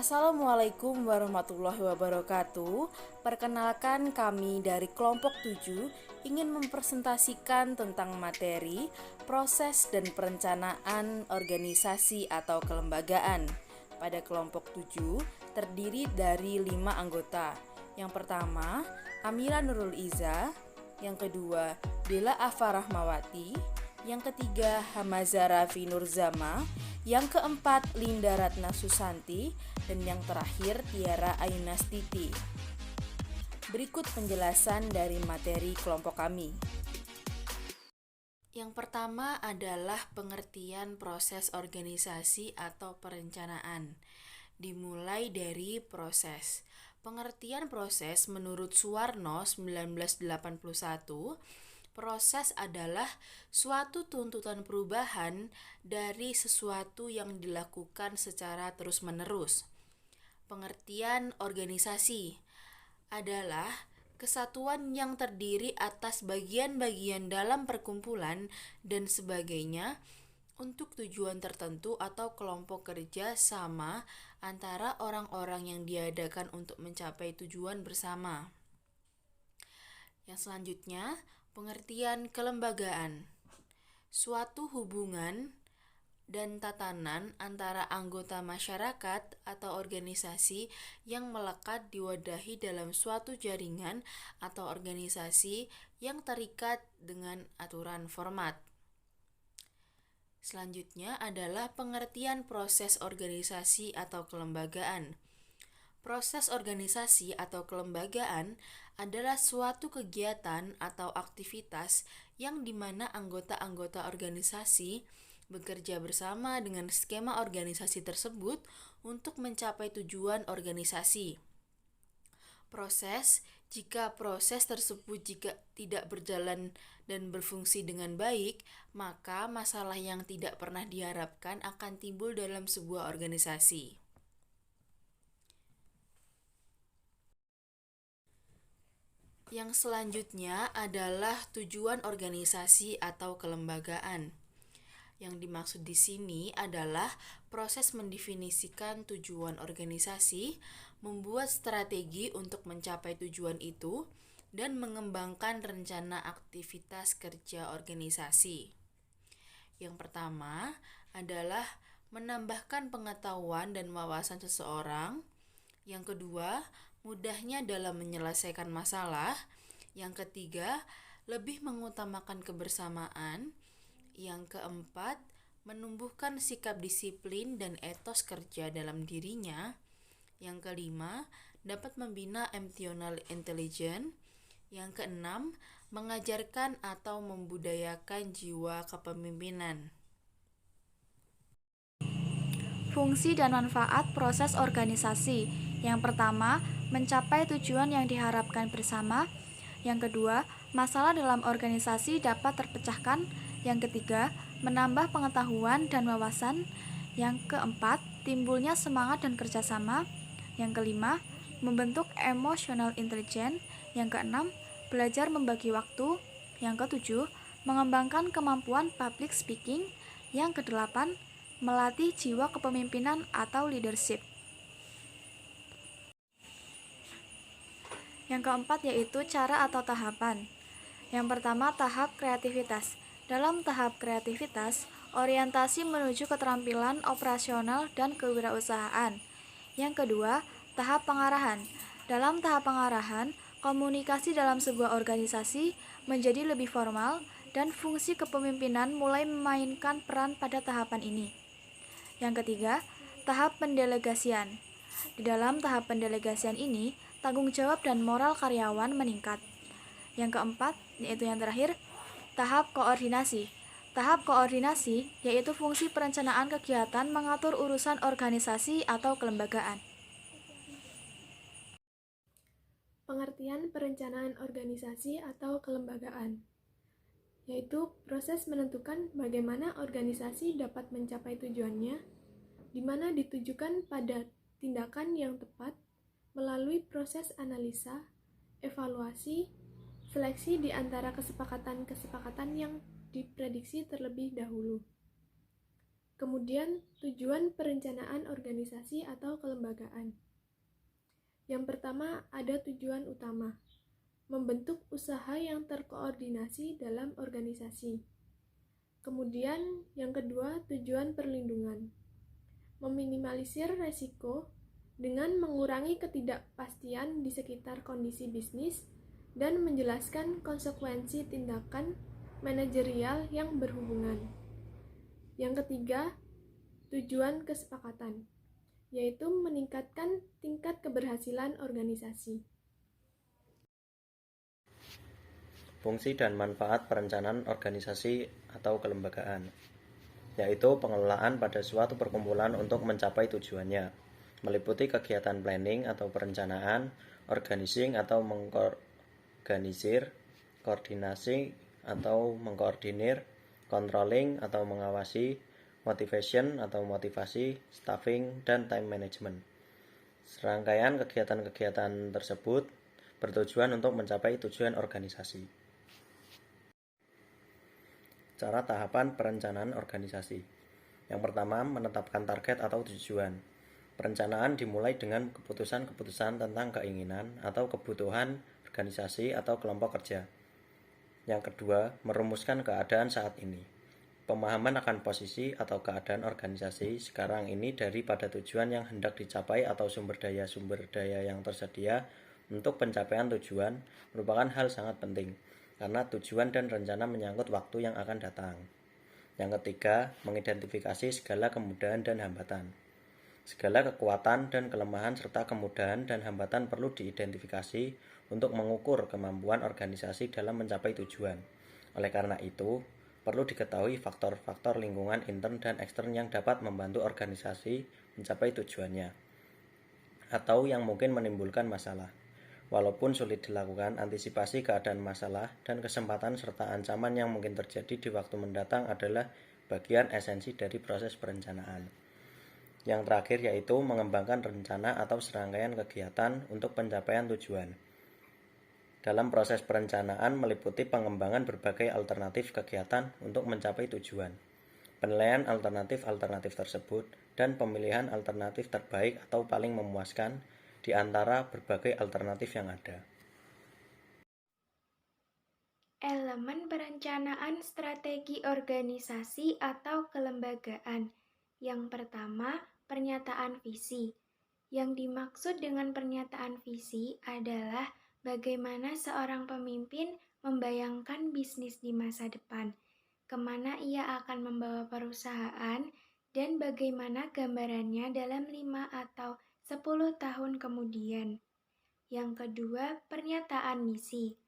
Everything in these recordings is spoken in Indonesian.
Assalamualaikum warahmatullahi wabarakatuh. Perkenalkan, kami dari kelompok 7 ingin mempresentasikan tentang materi, proses dan perencanaan organisasi atau kelembagaan. Pada kelompok 7 terdiri dari 5 anggota. Yang pertama, Amira Nurul Iza. Yang kedua, Dela Afa Rahmawati. Yang ketiga, Hamaza Raffi Nurzama. Yang keempat, Linda Ratna Susanti. Dan yang terakhir, Tiara Ayunastiti. Berikut penjelasan dari materi kelompok kami. Yang pertama adalah pengertian proses organisasi atau perencanaan. Dimulai dari proses. Pengertian proses menurut Suwarno 1981, proses adalah suatu tuntutan perubahan dari sesuatu yang dilakukan secara terus-menerus. Pengertian organisasi adalah kesatuan yang terdiri atas bagian-bagian dalam perkumpulan dan sebagainya untuk tujuan tertentu atau kelompok kerja sama antara orang-orang yang diadakan untuk mencapai tujuan bersama. Yang selanjutnya, pengertian kelembagaan. Suatu hubungan dan tatanan antara anggota masyarakat atau organisasi yang melekat diwadahi dalam suatu jaringan atau organisasi yang terikat dengan aturan format. Selanjutnya adalah pengertian proses organisasi atau kelembagaan. Proses organisasi atau kelembagaan adalah suatu kegiatan atau aktivitas yang dimana anggota-anggota organisasi bekerja bersama dengan skema organisasi tersebut untuk mencapai tujuan organisasi. Jika proses tersebut tidak berjalan dan berfungsi dengan baik, maka masalah yang tidak pernah diharapkan akan timbul dalam sebuah organisasi. Yang selanjutnya adalah tujuan organisasi atau kelembagaan. Yang dimaksud di sini adalah proses mendefinisikan tujuan organisasi, membuat strategi untuk mencapai tujuan itu, dan mengembangkan rencana aktivitas kerja organisasi. Yang pertama adalah menambahkan pengetahuan dan wawasan seseorang. Yang kedua, mudahnya dalam menyelesaikan masalah. Yang ketiga, lebih mengutamakan kebersamaan. Yang keempat, menumbuhkan sikap disiplin dan etos kerja dalam dirinya. Yang kelima, dapat membina emotional intelligence. Yang keenam, mengajarkan atau membudayakan jiwa kepemimpinan. Fungsi dan manfaat proses organisasi. Yang pertama, mencapai tujuan yang diharapkan bersama. Yang kedua, masalah dalam organisasi dapat terpecahkan. Yang ketiga, menambah pengetahuan dan wawasan. Yang keempat, timbulnya semangat dan kerjasama. Yang kelima, membentuk emotional intelligence. Yang keenam, belajar membagi waktu. Yang ketujuh, mengembangkan kemampuan public speaking. Yang kedelapan, melatih jiwa kepemimpinan atau leadership. Yang keempat yaitu cara atau tahapan. Yang pertama, tahap kreativitas. Dalam tahap kreativitas, orientasi menuju keterampilan operasional dan kewirausahaan. Yang kedua, tahap pengarahan. Dalam tahap pengarahan, komunikasi dalam sebuah organisasi menjadi lebih formal dan fungsi kepemimpinan mulai memainkan peran pada tahapan ini. Yang ketiga, tahap pendelegasian. Di dalam tahap pendelegasian ini, tanggung jawab dan moral karyawan meningkat. Yang keempat, yaitu yang terakhir, tahap koordinasi. Tahap koordinasi yaitu fungsi perencanaan kegiatan mengatur urusan organisasi atau kelembagaan. Pengertian perencanaan organisasi atau kelembagaan, yaitu proses menentukan bagaimana organisasi dapat mencapai tujuannya, di mana ditujukan pada tindakan yang tepat melalui proses analisa, evaluasi, seleksi di antara kesepakatan-kesepakatan yang diprediksi terlebih dahulu. Kemudian, tujuan perencanaan organisasi atau kelembagaan. Yang pertama, ada tujuan utama, membentuk usaha yang terkoordinasi dalam organisasi. Kemudian, yang kedua, tujuan perlindungan, meminimalisir resiko dengan mengurangi ketidakpastian di sekitar kondisi bisnis dan menjelaskan konsekuensi tindakan manajerial yang berhubungan. Yang ketiga, tujuan kesepakatan, yaitu meningkatkan tingkat keberhasilan organisasi. Fungsi dan manfaat perencanaan organisasi atau kelembagaan, yaitu pengelolaan pada suatu perkumpulan untuk mencapai tujuannya, meliputi kegiatan planning atau perencanaan, organizing atau mengorganisir, koordinasi atau mengkoordinir, controlling atau mengawasi, motivation atau motivasi, staffing, dan time management. Serangkaian kegiatan-kegiatan tersebut bertujuan untuk mencapai tujuan organisasi. Cara tahapan perencanaan organisasi. Yang pertama, menetapkan target atau tujuan. Perencanaan dimulai dengan keputusan-keputusan tentang keinginan atau kebutuhan organisasi atau kelompok kerja. Yang kedua, merumuskan keadaan saat ini. Pemahaman akan posisi atau keadaan organisasi sekarang ini daripada tujuan yang hendak dicapai atau sumber daya yang tersedia untuk pencapaian tujuan merupakan hal sangat penting, karena tujuan dan rencana menyangkut waktu yang akan datang. Yang ketiga, mengidentifikasi segala kemudahan dan hambatan. Segala kekuatan dan kelemahan serta kemudahan dan hambatan perlu diidentifikasi untuk mengukur kemampuan organisasi dalam mencapai tujuan. Oleh karena itu, perlu diketahui faktor-faktor lingkungan intern dan ekstern yang dapat membantu organisasi mencapai tujuannya, atau yang mungkin menimbulkan masalah. Walaupun sulit dilakukan, antisipasi keadaan masalah dan kesempatan serta ancaman yang mungkin terjadi di waktu mendatang adalah bagian esensi dari proses perencanaan. Yang terakhir yaitu mengembangkan rencana atau serangkaian kegiatan untuk pencapaian tujuan. Dalam proses perencanaan meliputi pengembangan berbagai alternatif kegiatan untuk mencapai tujuan, penilaian alternatif-alternatif tersebut, dan pemilihan alternatif terbaik atau paling memuaskan di antara berbagai alternatif yang ada. Elemen perencanaan strategi organisasi atau kelembagaan. Yang pertama, pernyataan visi. Yang dimaksud dengan pernyataan visi adalah bagaimana seorang pemimpin membayangkan bisnis di masa depan, kemana ia akan membawa perusahaan, dan bagaimana gambarannya dalam 5 atau 10 tahun kemudian. Yang kedua, pernyataan misi.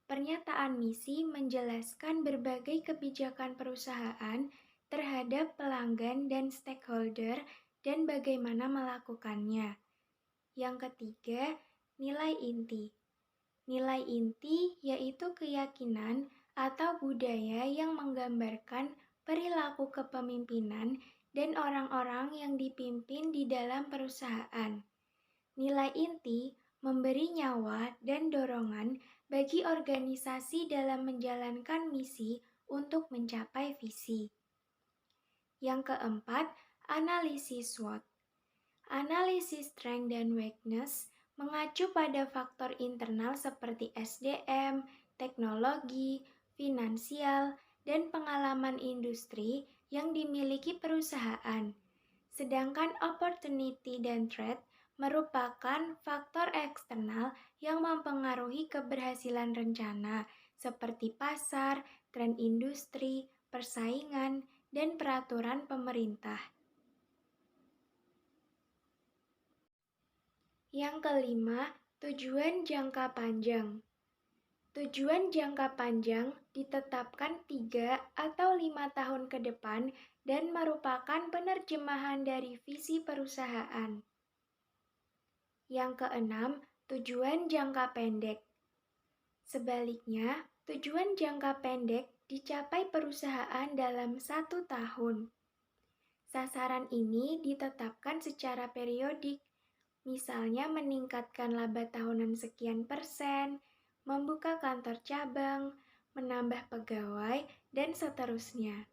Pernyataan misi menjelaskan berbagai kebijakan perusahaan terhadap pelanggan dan stakeholder dan bagaimana melakukannya. Yang ketiga, nilai inti. Nilai inti yaitu keyakinan atau budaya yang menggambarkan perilaku kepemimpinan dan orang-orang yang dipimpin di dalam perusahaan. Nilai inti memberi nyawa dan dorongan bagi organisasi dalam menjalankan misi untuk mencapai visi. Yang keempat, analisis SWOT. Analisis strength dan weakness mengacu pada faktor internal seperti SDM, teknologi, finansial, dan pengalaman industri yang dimiliki perusahaan. Sedangkan opportunity dan threat merupakan faktor eksternal yang mempengaruhi keberhasilan rencana, seperti pasar, tren industri, persaingan, dan peraturan pemerintah. Yang kelima, tujuan jangka panjang. Tujuan jangka panjang ditetapkan 3 atau 5 tahun ke depan dan merupakan penerjemahan dari visi perusahaan. Yang keenam, tujuan jangka pendek. Sebaliknya, tujuan jangka pendek dicapai perusahaan dalam 1 tahun. Sasaran ini ditetapkan secara periodik, misalnya meningkatkan laba tahunan sekian persen, membuka kantor cabang, menambah pegawai, dan seterusnya.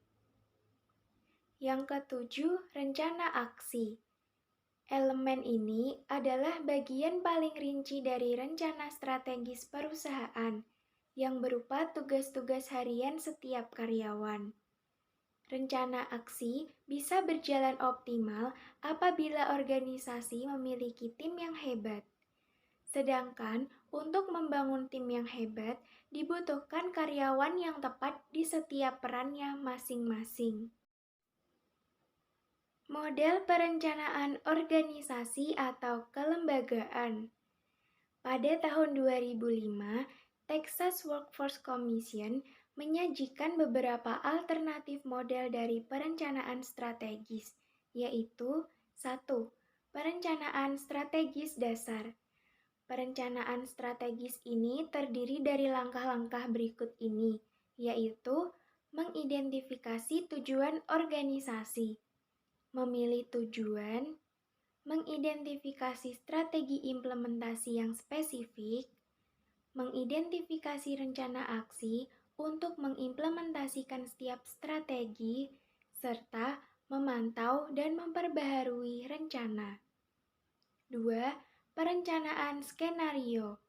Yang ketujuh, rencana aksi. Elemen ini adalah bagian paling rinci dari rencana strategis perusahaan yang berupa tugas-tugas harian setiap karyawan. Rencana aksi bisa berjalan optimal apabila organisasi memiliki tim yang hebat. Sedangkan untuk membangun tim yang hebat, dibutuhkan karyawan yang tepat di setiap perannya masing-masing. Model perencanaan organisasi atau kelembagaan. Pada tahun 2005, Texas Workforce Commission menyajikan beberapa alternatif model dari perencanaan strategis, yaitu 1. Perencanaan strategis dasar. Perencanaan strategis ini terdiri dari langkah-langkah berikut ini, yaitu mengidentifikasi tujuan organisasi, memilih tujuan, mengidentifikasi strategi implementasi yang spesifik, mengidentifikasi rencana aksi untuk mengimplementasikan setiap strategi, serta memantau dan memperbaharui rencana. 2. Perencanaan skenario.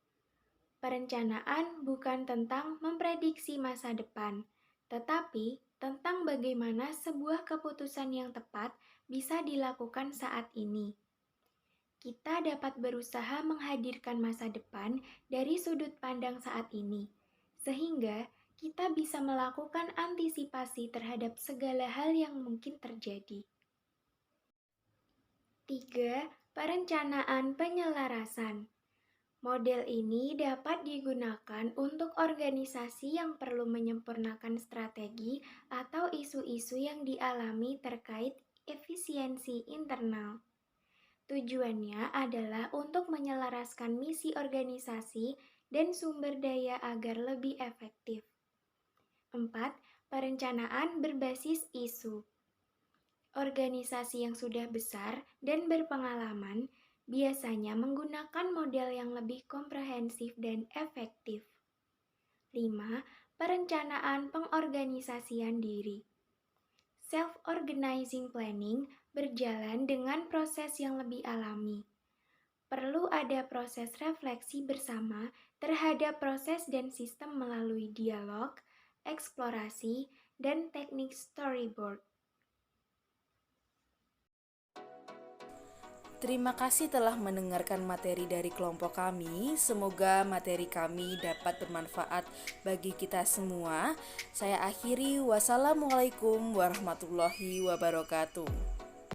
Perencanaan bukan tentang memprediksi masa depan, tetapi tentang bagaimana sebuah keputusan yang tepat bisa dilakukan saat ini. Kita dapat berusaha menghadirkan masa depan dari sudut pandang saat ini, sehingga kita bisa melakukan antisipasi terhadap segala hal yang mungkin terjadi. 3. Perencanaan penyelarasan. Model ini dapat digunakan untuk organisasi yang perlu menyempurnakan strategi atau isu-isu yang dialami terkait efisiensi internal. Tujuannya adalah untuk menyelaraskan misi organisasi dan sumber daya agar lebih efektif. 4. Perencanaan berbasis isu. Organisasi yang sudah besar dan berpengalaman biasanya menggunakan model yang lebih komprehensif dan efektif. 5. Perencanaan pengorganisasian diri. Self-organizing planning berjalan dengan proses yang lebih alami. Perlu ada proses refleksi bersama terhadap proses dan sistem melalui dialog, eksplorasi, dan teknik storyboard. Terima kasih telah mendengarkan materi dari kelompok kami. Semoga materi kami dapat bermanfaat bagi kita semua. Saya akhiri, wassalamualaikum warahmatullahi wabarakatuh.